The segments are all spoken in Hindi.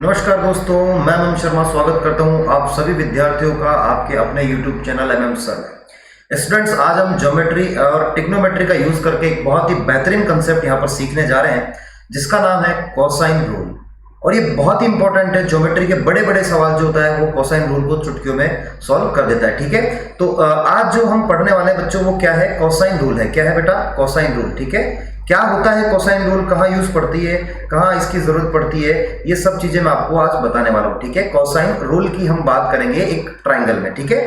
नमस्कार दोस्तों, मैं एम शर्मा स्वागत करता हूं आप सभी विद्यार्थियों का आपके अपने YouTube चैनल एम सर में। स्टूडेंट्स, आज हम ज्योमेट्री और ट्रिग्नोमेट्री का यूज करके एक बहुत ही बेहतरीन कंसेप्ट यहां पर सीखने जा रहे हैं जिसका नाम है कोसाइन रूल। और ये बहुत ही इंपॉर्टेंट है। ज्योमेट्री के बड़े बड़े सवाल जो होता है वो कोसाइन रूल को चुटकियों में सॉल्व कर देता है। ठीक है, तो आज जो हम पढ़ने वाले बच्चों वो क्या है, कोसाइन रूल है। क्या है बेटा? Cosine rule. ठीक है, क्या होता है कोसाइन रूल, कहाँ यूज पड़ती है, कहाँ इसकी जरूरत पड़ती है, ये सब चीजें मैं आपको आज बताने वाला हूँ। ठीक है, कोसाइन रूल की हम बात करेंगे एक ट्राइंगल में। ठीक है,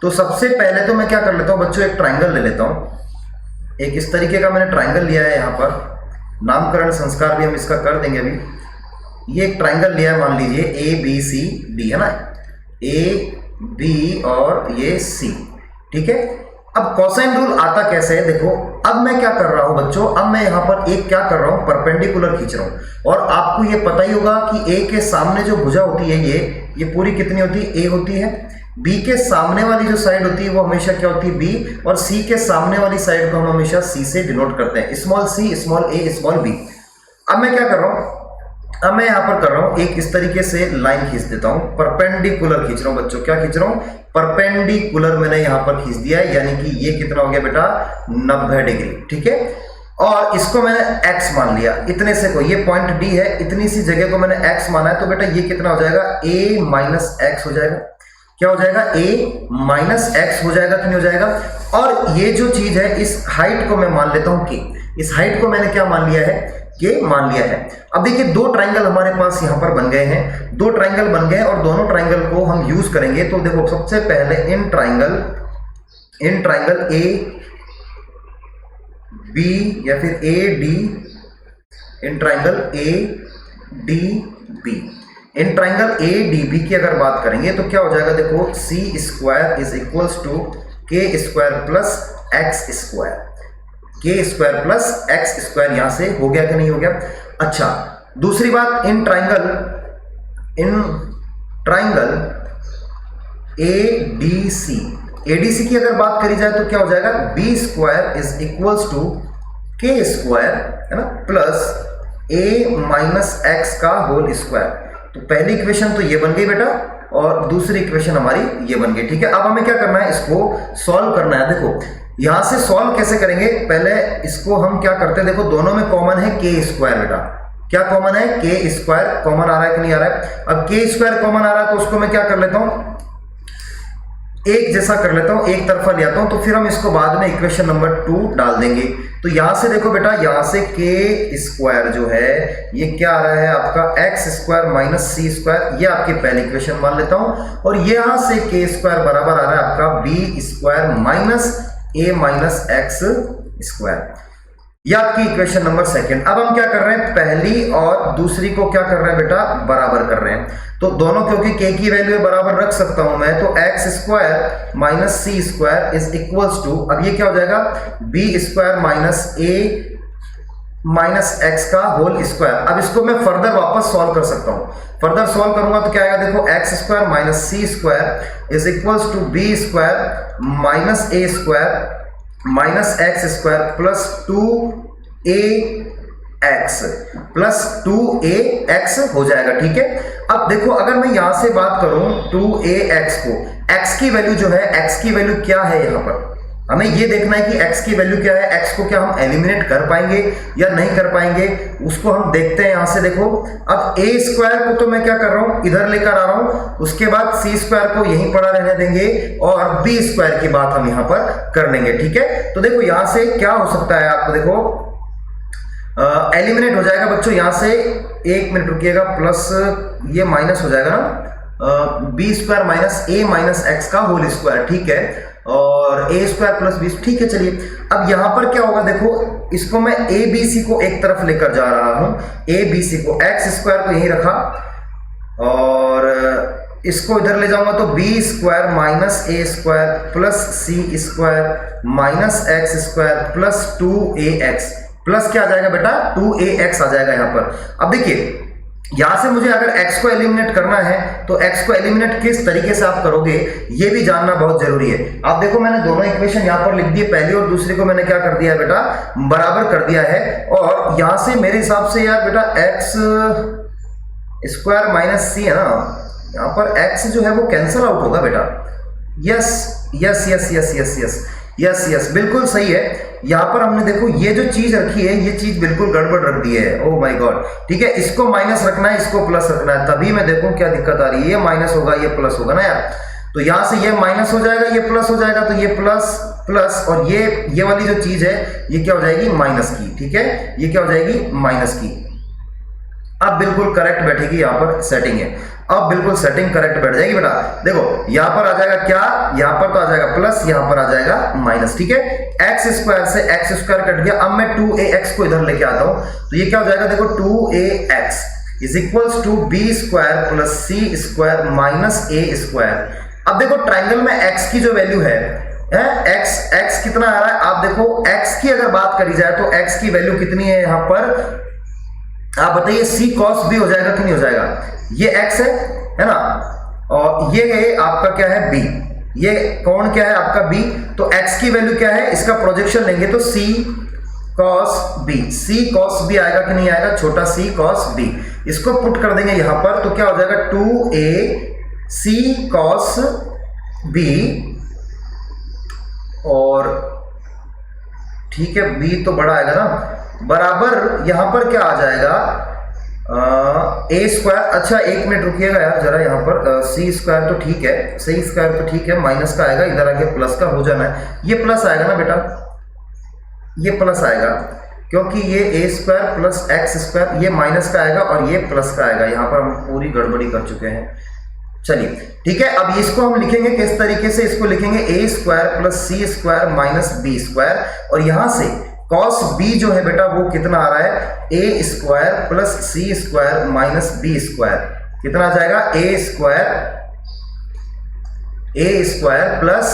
तो सबसे पहले तो मैं क्या कर लेता हूँ बच्चों, एक ट्राइंगल ले लेता हूँ। एक इस तरीके का मैंने ट्राइंगल लिया है, यहाँ पर नामकरण संस्कार भी हम इसका कर देंगे अभी। ये एक ट्राइंगल लिया है, मान लीजिए ABCD है ना, AB और ये C। ठीक है, अब कोसाइन रूल आता कैसे है, देखो अब मैं क्या कर रहा हूं बच्चों, अब मैं यहां पर एक क्या कर रहा हूं, परपेंडिकुलर खींच रहा हूं। और आपको ये पता ही होगा कि A के सामने जो भुजा होती है ये पूरी कितनी होती है, A होती है। B के सामने वाली जो साइड होती है वो हमेशा क्या होती है, B। और C के सामने वाली साइड को हम हमेशा C से डिनोट करते हैं, small c, small a, small b। अब मैं क्या कर रहा हूं, अब मैं यहां पर कर रहा हूं एक इस तरीके से लाइन खींच देता हूं, परपेंडिकुलर खींच रहा हूं बच्चों। क्या खींच रहा हूं? परपेंडिकुलर मैंने यहां पर खींच दिया है, यानी कि ये कितना हो गया बेटा, 90 डिग्री। ठीक है, और इसको मैंने x मान लिया, इतने से को, ये पॉइंट D है, इतनी सी जगह को मैंने x माना है, तो बेटा ये कितना हो जाएगा, a माइनस x हो जाएगा। क्या हो जाएगा? a माइनस x हो जाएगा कि नहीं हो जाएगा। और ये जो चीज है, इस हाइट को मैं मान लेता हूं k। इस हाइट को मैंने क्या मान लिया है, ये मान लिया है। अब देखिए दो ट्राइंगल हमारे पास यहां पर बन गए हैं, दो ट्राइंगल बन गए और दोनों ट्राइंगल को हम यूज करेंगे। तो देखो सबसे पहले इन ट्राइंगल ए बी या फिर A D, in triangle A D B, in triangle A D B की अगर बात करेंगे तो क्या हो जाएगा, देखो C square is equals to K square plus X square, K square plus X square. यहां से हो गया कि नहीं हो गया? अच्छा, दूसरी बात, इन ट्राइंगल एडीसी की अगर बात करी जाए तो क्या हो जाएगा, B square is equals to K square है ना, प्लस ए माइनस एक्स का होल स्क्वायर। तो पहली इक्वेशन तो ये बन गई बेटा, और दूसरी इक्वेशन हमारी ये बन गई। ठीक है, अब हमें क्या करना है, इसको सॉल्व करना है। देखो यहां से सॉल्व कैसे करेंगे, पहले इसको हम क्या करते हैं, देखो दोनों में कॉमन है के स्क्वायर बेटा। क्या कॉमन है? के स्क्वायर कॉमन आ रहा है कि नहीं आ रहा है? अब के स्क्वायर कॉमन आ रहा है तो उसको मैं क्या कर लेता हूं, एक जैसा कर लेता हूं, एक तरफा ले आता हूं, तो फिर हम इसको बाद में इक्वेशन नंबर 2 डाल देंगे। तो यहां से देखो बेटा, यहां से के स्क्वायर जो है ये क्या आ रहा है आपका, x square minus C square, ये आपकी पहली इक्वेशन मान लेता हूं। और यहां से के स्क्वायर बराबर आ रहा है आपका B square minus A minus X square, ये आपकी इक्वेशन नंबर 2। अब हम क्या कर रहे हैं, पहली और दूसरी को क्या कर रहे हैं बेटा, बराबर कर रहे हैं। तो दोनों, क्योंकि के की वैल्यू बराबर रख सकता हूं मैं, तो X square minus C square is equals to, अब ये क्या हो जाएगा, B square minus A minus X का होल स्क्वायर। अब इसको मैं फर्दर वापस सॉल्व कर सकता हूं, फर्दर सॉल्व करूंगा तो क्या आएगा, देखो X square minus C square is equals to B square minus A square minus X square plus 2a X plus 2a X हो जाएगा। ठीक है, अब देखो अगर मैं यहां से बात करूं 2a एक्स को, x की वैल्यू जो है, x की वैल्यू क्या है, यहां पर हमें ये देखना है कि x की वैल्यू क्या है, x को क्या हम एलिमिनेट कर पाएंगे या नहीं कर पाएंगे, उसको हम देखते हैं। यहां से देखो, अब a स्क्वायर को तो मैं क्या कर रहा हूं, इधर लेकर आ रहा हूं, उसके बाद c स्क्वायर को यहीं पड़ा रहने देंगे और b स्क्वायर की बात हम यहां पर कर लेंगे। ठीक है, तो देखो यहां से क्या हो सकता है, आपको देखो एलिमिनेट हो जाएगा बच्चों यहां से, एक मिनट रुकिएगा, प्लस ये माइनस हो जाएगा ना, B square minus A minus X का होल स्क्वायर। ठीक है, और ए स्क्वायर प्लस बी, ठीक है। चलिए अब यहां पर क्या होगा, देखो इसको मैं ए बी सी को एक तरफ लेकर जा रहा हूं, ए बी सी को, एक्स स्क्वायर को यहीं रखा और इसको इधर ले जाऊंगा तो B square minus A square plus C square minus X square plus 2a X, plus क्या आ जाएगा बेटा, 2a एक्स आ जाएगा यहां पर। अब देखिए यहां से मुझे अगर x को एलिमिनेट करना है तो x को एलिमिनेट किस तरीके से आप करोगे ये भी जानना बहुत जरूरी है। आप देखो मैंने दोनों इक्वेशन यहां पर लिख दी, पहली और दूसरी को मैंने क्या कर दिया है बेटा, बराबर कर दिया है। और यहां से मेरे हिसाब से यार बेटा x स्क्वायर माइनस सी है ना, यहाँ पर एक्स जो है वो कैंसिल आउट होगा बेटा। Yes yes yes yes yes yes yes yes बिल्कुल सही है। यहाँ पर हमने देखो ये जो चीज रखी है ये चीज बिल्कुल गड़बड़ रख दी है। ओह माय गॉड, ठीक है, इसको माइनस रखना है, इसको प्लस रखना है, तभी मैं देखूं क्या दिक्कत आ रही है। ये माइनस होगा ये प्लस होगा ना यार, तो यहां से ये माइनस हो जाएगा ये प्लस हो जाएगा, तो ये प्लस प्लस और ये वाली जो चीज है ये क्या हो जाएगी माइनस की, ठीक है, ये क्या हो जाएगी माइनस की। अब बिल्कुल करेक्ट बैठेगी, यहाँ पर सेटिंग है, अब बिल्कुल सेटिंग करेक्ट बैठ जाएगी बेटा। देखो यहाँ पर आ जाएगा क्या, यहाँ पर तो आ जाएगा प्लस, यहाँ पर आ जाएगा माइनस, ठीक है। एक्स स्क्वायर से एक्स स्क्वायर कट गया, अब मैं 2ax को इधर लेके आता हूं, तो ये क्या हो जाएगा, देखो 2ax is equals to B square plus C square minus A square. अब देखो ट्राइंगल में x की जो वैल्यू है x कितना आ रहा है, आप देखो x की अगर बात करी जाए तो x की वैल्यू कितनी है यहाँ पर, आप बताइए c cos b हो जाएगा कि नहीं हो जाएगा। ये x है ना, और ये आपका क्या है b, ये कौन क्या है आपका b, तो x की वैल्यू क्या है, इसका प्रोजेक्शन लेंगे तो c cos b आएगा कि नहीं आएगा, छोटा c cos b, इसको पुट कर देंगे यहां पर, तो क्या हो जाएगा 2a c cos b, और ठीक है b तो बड़ा आएगा ना, बराबर यहां पर क्या आ जाएगा ए स्क्वायर। अच्छा एक मिनट रुकिएगा यार जरा, यहाँ पर सी स्क्वायर तो ठीक है, सी स्क्वायर तो ठीक है, माइनस का आएगा, इधर आके प्लस का हो जाना है, ये प्लस आएगा ना बेटा, ये प्लस आएगा क्योंकि ये ए स्क्वायर प्लस एक्स स्क्वायर, ये माइनस का आएगा और ये प्लस का आएगा, यहाँ पर हम पूरी गड़बड़ी कर चुके हैं। चलिए ठीक है, अब इसको हम लिखेंगे किस तरीके से, इसको लिखेंगे ए square plus C square minus B square, और यहां से cos b जो है बेटा वो कितना आ रहा है, ए square plus C square minus B square, कितना आ जाएगा ए square plus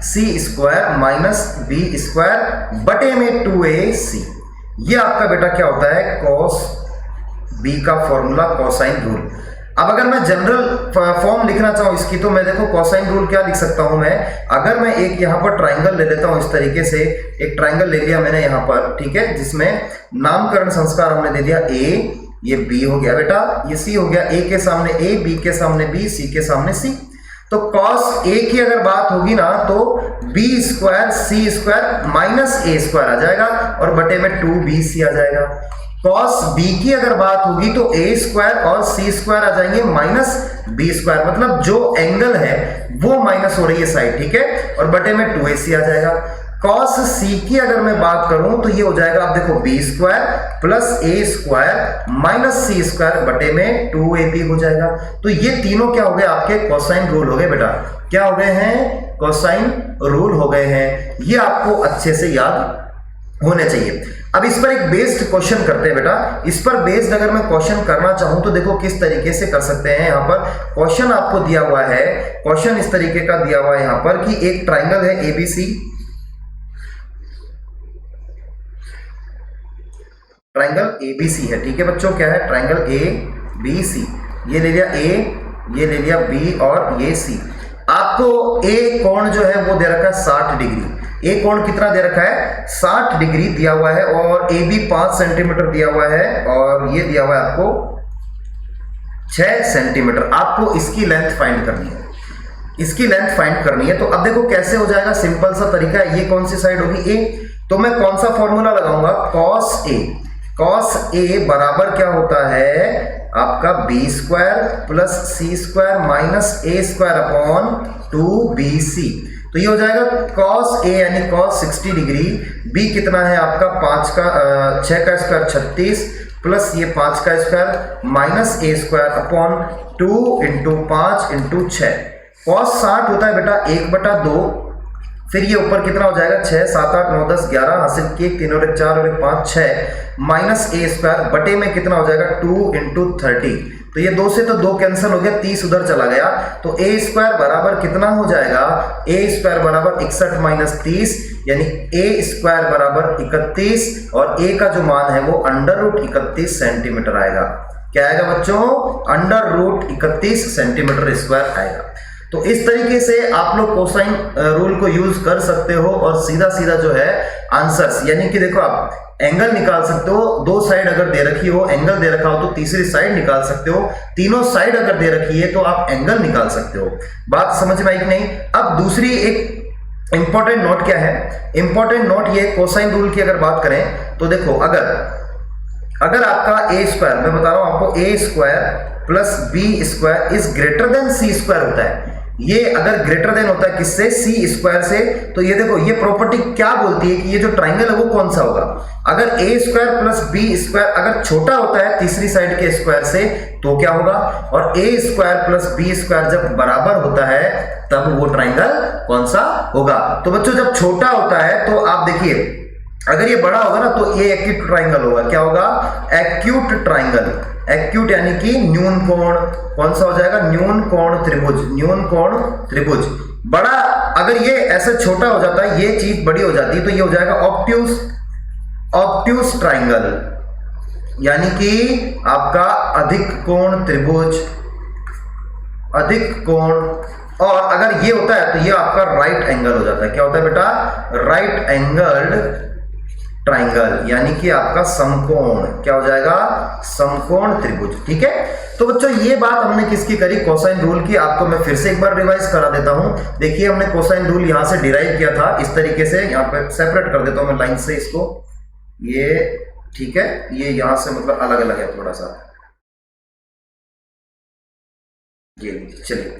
C square minus B square बटे में 2ac। ये आपका बेटा क्या होता है cos b का फॉर्मूला, कोसाइन रूल। अब अगर मैं जनरल फॉर्म लिखना चाहूं इसकी, तो मैं देखो कोसाइन रूल क्या लिख सकता हूं मैं, अगर मैं एक यहां पर ट्राइंगल ले लेता हूं इस तरीके से, एक ट्राइंगल ले लिया मैंने यहां पर, ठीक है, जिसमें नामकरण संस्कार हमने दे दिया a, ये b हो गया बेटा, ये c हो गया, a के सामने a, b के सामने b, c के सामने c, तो cos a की अगर बात होगी ना तो b square c square minus a square आ जाएगा और बटे में 2bc आ जाएगा। cos b की अगर बात होगी तो a स्क्वायर और c स्क्वायर आ जाएंगे माइनस b स्क्वायर, मतलब जो एंगल है वो माइनस हो रही है साइड, ठीक है, और बटे में 2ac आ जाएगा। cos c की अगर मैं बात करूं तो ये हो जाएगा, आप देखो b square plus a square minus c square बटे में 2ab हो जाएगा। तो ये तीनों क्या हो गए आपके कोसाइन रूल हो गए बेटा, क्या हो गए हैं, कोसाइन रूल हो गए हैं, ये आपको अच्छे से याद होने चाहिए। अब इस पर एक बेस्ड क्वेश्चन करते हैं बेटा, इस पर बेस्ड अगर मैं क्वेश्चन करना चाहूं तो देखो किस तरीके से कर सकते हैं। यहाँ पर क्वेश्चन आपको दिया हुआ है, क्वेश्चन इस तरीके का दिया हुआ है यहाँ पर कि एक ट्राइंगल है ABC, ट्राइंगल ABC है, ठीक है बच्चों, क्या है ट्राइंगल ABC, ये ले लिया A, ये ले लिया B और ये C। आपको A कोण जो है वो दे रखा है 60 डिग्री, ए कोण कितना दे रखा है 60 डिग्री दिया हुआ है, और ए बी 5 सेंटीमीटर दिया हुआ है, और ये दिया हुआ है आपको 6 सेंटीमीटर। आपको इसकी लेंथ फाइंड करनी है, इसकी लेंथ फाइंड करनी है। तो अब देखो कैसे हो जाएगा, सिंपल सा तरीका है, ये कौन सी साइड होगी ए, तो मैं कौन सा फॉर्मूला लगाऊंगा, cos a बराबर क्या होता है आपका B square plus C square minus A square upon 2bc। तो ये हो जाएगा cos a यानी cos 60 डिग्री, b कितना है आपका 6 का स्क्वायर 36 प्लस ये 5 का square minus a square upon 2 into 5 into 6। cos 60 होता है बेटा 1/2, फिर ये ऊपर कितना हो जाएगा 6 7 8 9 10 11, हासिल किए 3 और 1 4 और 1 5 6 माइनस a स्क्वायर बटे में कितना हो जाएगा 2 इंटू 30। तो ये 2 से तो 2 कैंसिल हो गया, 30 उधर चला गया, तो a स्क्वायर बराबर कितना हो जाएगा, a स्क्वायर बराबर 61 माइनस 30 यानी a स्क्वायर बराबर 31, और a का जो मान है वो √31 सेंटीमीटर आएगा। क्या आएगा बच्चों, √31 सेंटीमीटर स्क्वायर आएगा। तो तो इस तरीके से आप लोग कोसाइन रूल को यूज कर सकते हो और सीधा सीधा जो है आंसर्स, यानी कि देखो आप एंगल निकाल सकते हो, दो साइड अगर दे रखी हो, एंगल दे रखा हो तो तीसरी साइड निकाल सकते हो, तीनों साइड अगर दे रखी है तो आप एंगल निकाल सकते हो। बात समझ में आई कि नहीं? अब दूसरी एक इंपॉर्टेंट नोट क्या है? इंपॉर्टेंट नोट ये कोसाइन रूल की अगर बात करें तो देखो अगर आपका ए स्क्वायर, मैं बता रहा हूं आपको, A square plus B square is greater than C square होता है, ये अगर ग्रेटर देन होता है किससे? सी स्क्वायर से, तो ये देखो ये प्रॉपर्टी क्या बोलती है कि ये जो ट्राइंगल है वो कौन सा होगा? अगर ए स्क्वायर प्लस बी स्क्वायर अगर छोटा होता है तीसरी साइड के स्क्वायर से तो क्या होगा? और ए स्क्वायर प्लस बी स्क्वायर जब बराबर होता है तब वो ट्राइंगल कौन सा होगा? तो बच्चों जब छोटा होता है तो आप देखिए, अगर ये बड़ा होगा ना तो ये एक्यूट ट्राइंगल होगा। क्या होगा? Acute triangle. एक्यूट यानी कि न्यून कोण, कौन सा हो जाएगा? न्यून कोण त्रिभुज, न्यून कोण त्रिभुज। बड़ा अगर ये ऐसे छोटा हो जाता है, ये चीज बड़ी हो जाती है तो ये हो जाएगा ऑब्ट्यूज, ऑब्ट्यूज ट्राइंगल, यानी कि आपका अधिक कोण त्रिभुज, अधिक कोण। और अगर ये होता है तो ये आपका राइट एंगल हो जाता है। क्या होता है बेटा? राइट एंगल्ड ट्राइंगल, यानी कि आपका समकोण। क्या हो जाएगा? समकोण त्रिभुज। ठीक है, तो बच्चों ये बात हमने किसकी करी? कोसाइन रूल की। आपको मैं फिर से एक बार रिवाइज करा देता हूं। देखिए हमने कोसाइन रूल यहां से डिराइव किया था इस तरीके से, यहां पे सेपरेट कर देता हूं मैं लाइन से इसको, ये ठीक है, ये यहां से मतलब अलग अलग है थोड़ा सा, ये चलिए,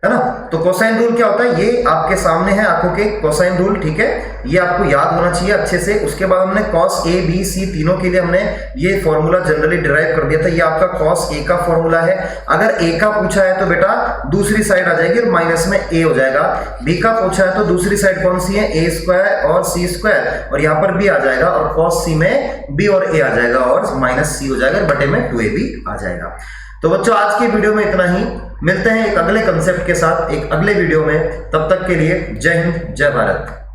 है ना। तो कोसाइन रूल क्या होता है? ये आपके सामने है आंखों के, कोसाइन रूल। ठीक है, ये आपको याद होना चाहिए अच्छे से। उसके बाद हमने कॉस ए बी सी तीनों के लिए हमने ये फॉर्मूला जनरली डिराइव कर दिया था। ये आपका कॉस ए का फॉर्मूला है। अगर ए का पूछा है तो बेटा दूसरी साइड आ जाएगी और माइनस में ए हो जाएगा। बी का पूछा है तो दूसरी साइड कौन सी है? ए स्क्वायर और सी स्क्वायर, और यहाँ पर बी आ जाएगा और कॉस सी में बी और ए आ जाएगा और माइनस सी हो जाएगा, बटे में 2a भी आ जाएगा। तो बच्चों आज की वीडियो में इतना ही। मिलते हैं एक अगले कंसेप्ट के साथ एक अगले वीडियो में। तब तक के लिए जय हिंद, जय भारत।